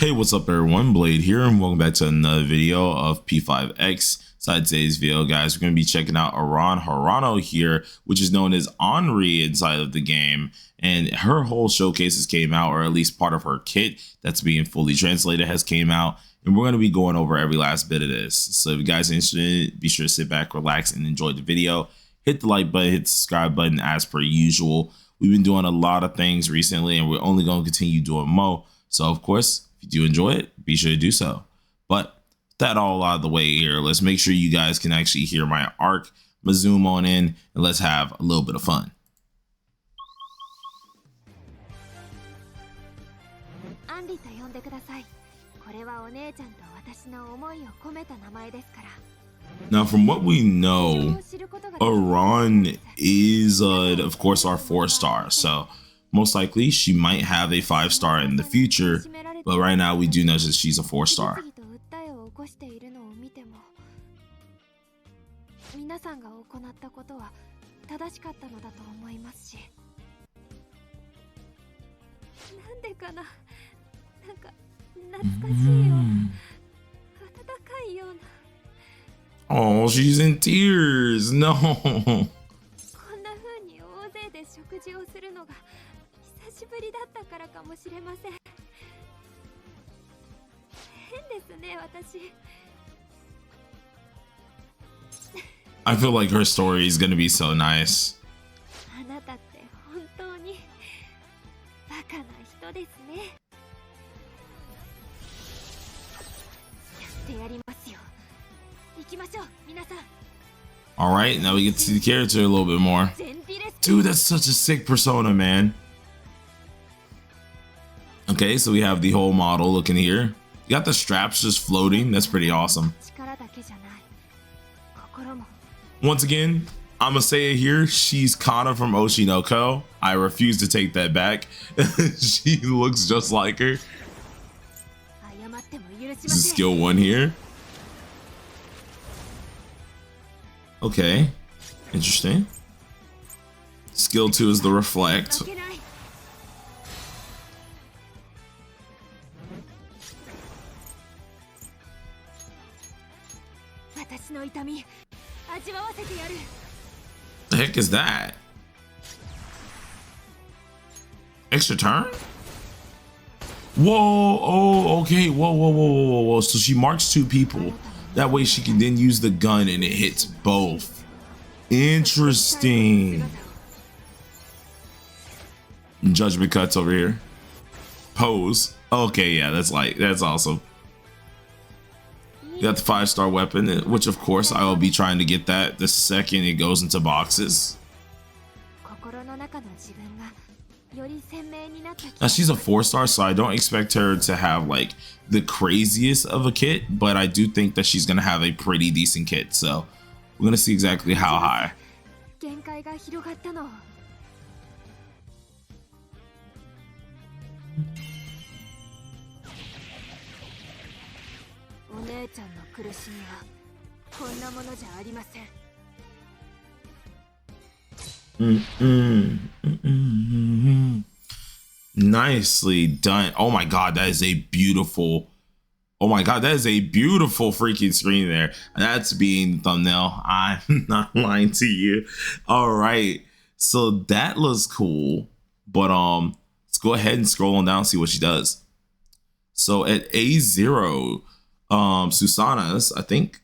Hey, what's up everyone, Blade here, and welcome back to another video of P5X. Inside today's video, guys, we're going to be checking out ARAN Harano here, which is known as Henri inside of the game, and her whole showcases came out, or at least part of her kit that's being fully translated has came out, and we're going to be going over every last bit of this. So if you guys are interested, be sure to sit back, relax, and enjoy the video. Hit the like button, hit the subscribe button as per usual. We've been doing a lot of things recently, and we're only going to continue doing more. So of course, if you do enjoy it, be sure to do so. But with that all out of the way here, let's make sure you guys can actually hear my arc. I'm gonna zoom on in and let's have a little bit of fun. Now, from what we know, ARAN is, of course, our 4-star. So most likely she might have a 5-star in the future, but right now we do know that she's a 4-star. Oh, she's in tears. No. I feel like her story is gonna be so nice. All right, now we get to see the character a little bit more. Dude, that's such a sick persona, man. Okay, so we have the whole model looking here. You got the straps just floating. That's pretty awesome. Once again, I'm gonna say it here. She's Kana from Oshinoko. I refuse to take that back. She looks just like her. This is skill 1 here. Okay, interesting. Skill 2 is the Reflect. The heck is that? Extra turn? Whoa, oh, okay, whoa. So she marks 2 people. That way she can then use the gun and it hits both. Interesting. Judgment cuts over here. Pose. Okay, yeah, that's awesome. You got the 5-star weapon, which of course I will be trying to get that the second it goes into boxes. Now she's a 4-star, so I don't expect her to have like the craziest of a kit, but I do think that she's gonna have a pretty decent kit. So we're gonna see exactly how high. Nicely done. Oh my god, that is a beautiful, oh my god, that is a beautiful freaking screen there. That's being the thumbnail. I'm not lying to you. All right, so that looks cool, but let's go ahead and scroll on down and see what she does. So at A0, Susanna's, I think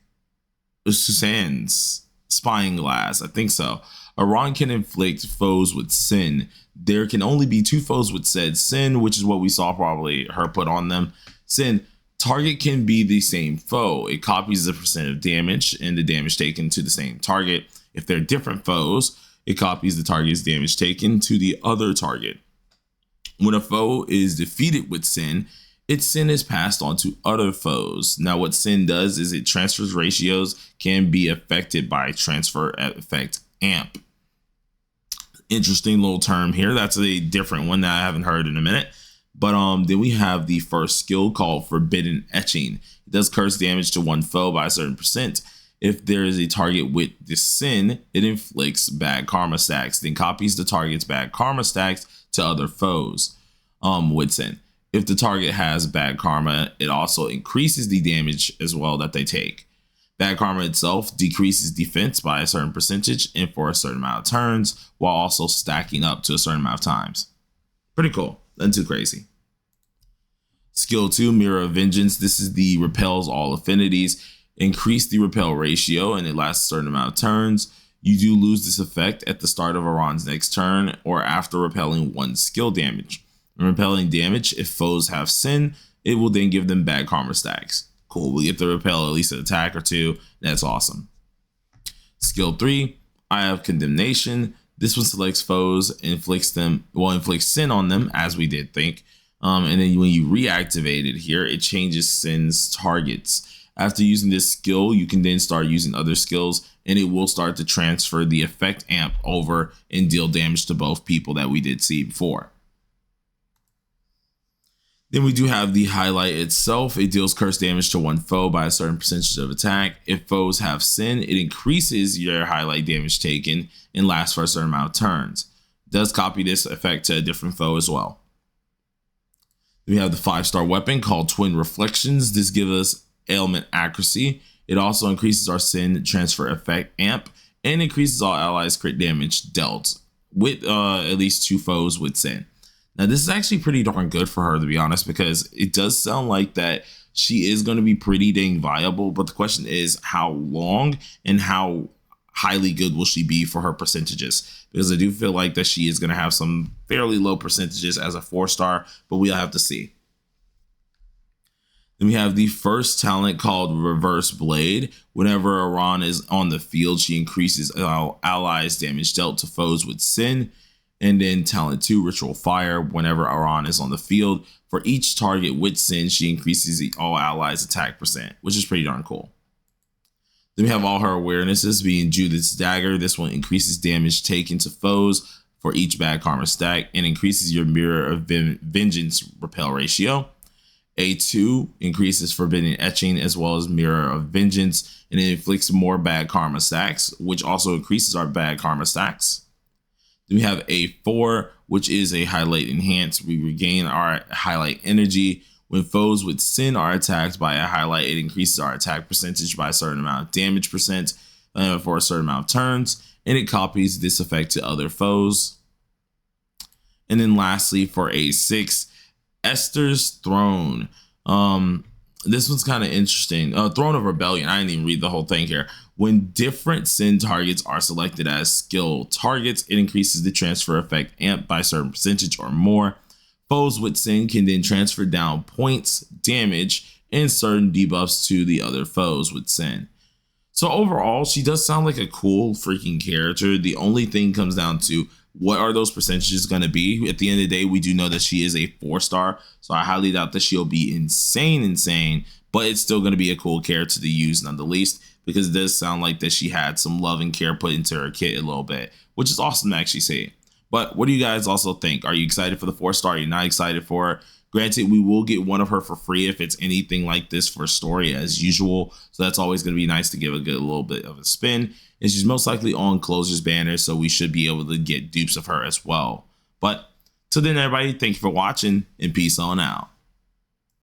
Susanne's spying glass, I think so. ARAN can inflict foes with sin. There can only be 2 foes with said sin, which is what we saw probably her put on them. Sin, target can be the same foe. It copies the percent of damage and the damage taken to the same target. If they're different foes, it copies the target's damage taken to the other target. When a foe is defeated with sin, its sin is passed on to other foes. Now what sin does is it transfers ratios, can be affected by transfer effect amp. Interesting little term here. That's a different one that I haven't heard in a minute. But then we have the first skill called Forbidden Etching. It does curse damage to one foe by a certain percent. If there is a target with this sin, it inflicts bad karma stacks, then copies the target's bad karma stacks to other foes with sin. If the target has bad karma, it also increases the damage as well that they take. Bad karma itself decreases defense by a certain percentage and for a certain amount of turns, while also stacking up to a certain amount of times. Pretty cool, nothing too crazy. Skill 2, Mirror of Vengeance. This is the repels all affinities. Increase the repel ratio and it lasts a certain amount of turns. You do lose this effect at the start of ARAN's next turn or after repelling 1 skill damage. And repelling damage, if foes have sin, it will then give them bad karma stacks. Cool, we get to repel at least an attack or 2. That's awesome. Skill 3, Eye of Condemnation. This one selects foes, inflicts sin on them, as we did think. And then when you reactivate it here, it changes sin's targets. After using this skill, you can then start using other skills and it will start to transfer the effect amp over and deal damage to both people that we did see before. Then we do have the highlight itself. It deals curse damage to 1 foe by a certain percentage of attack. If foes have sin, it increases your highlight damage taken and lasts for a certain amount of turns. It does copy this effect to a different foe as well. Then we have the 5-star weapon called Twin Reflections. This gives us ailment accuracy. It also increases our sin transfer effect amp and increases all allies crit damage dealt with at least 2 foes with sin. Now this is actually pretty darn good for her, to be honest, because it does sound like that she is going to be pretty dang viable, but the question is how long and how highly good will she be for her percentages, because I do feel like that she is going to have some fairly low percentages as a 4-star, but we'll have to see. Then we have the first talent called Reverse Blade. Whenever ARAN is on the field, she increases allies damage dealt to foes with sin. And then talent 2, Ritual Fire. Whenever ARAN is on the field, for each target with sin, she increases all allies attack %, which is pretty darn cool. Then we have all her awarenesses, being Judith's Dagger. This one increases damage taken to foes for each bad karma stack and increases your Mirror of Vengeance repel ratio. A2 increases Forbidden Etching as well as Mirror of Vengeance, and it inflicts more bad karma stacks, which also increases our bad karma stacks. Then we have A4, which is a highlight enhance. We regain our highlight energy. When foes with sin are attacked by a highlight, it increases our attack percentage by a certain amount of damage percent for a certain amount of turns, and it copies this effect to other foes. And then lastly, for A6, Esther's Throne. This one's kind of interesting. Throne of Rebellion. I didn't even read the whole thing here. When different sin targets are selected as skill targets, it increases the transfer effect amp by a certain percentage or more. Foes with sin can then transfer down points, damage, and certain debuffs to the other foes with sin. So overall, she does sound like a cool freaking character. The only thing comes down to what are those percentages going to be. At the end of the day, we do know that she is a 4-star, so I highly doubt that she'll be insane, but it's still going to be a cool character to use nonetheless, because it does sound like that she had some love and care put into her kit a little bit, which is awesome to actually see. But what do you guys also think? Are you excited for the 4-star? Are you not excited for her? Granted, we will get one of her for free if it's anything like this for story as usual. So that's always going to be nice to give a little bit of a spin. And she's most likely on Closer's banner, so we should be able to get dupes of her as well. But till then, everybody, thank you for watching and peace on out.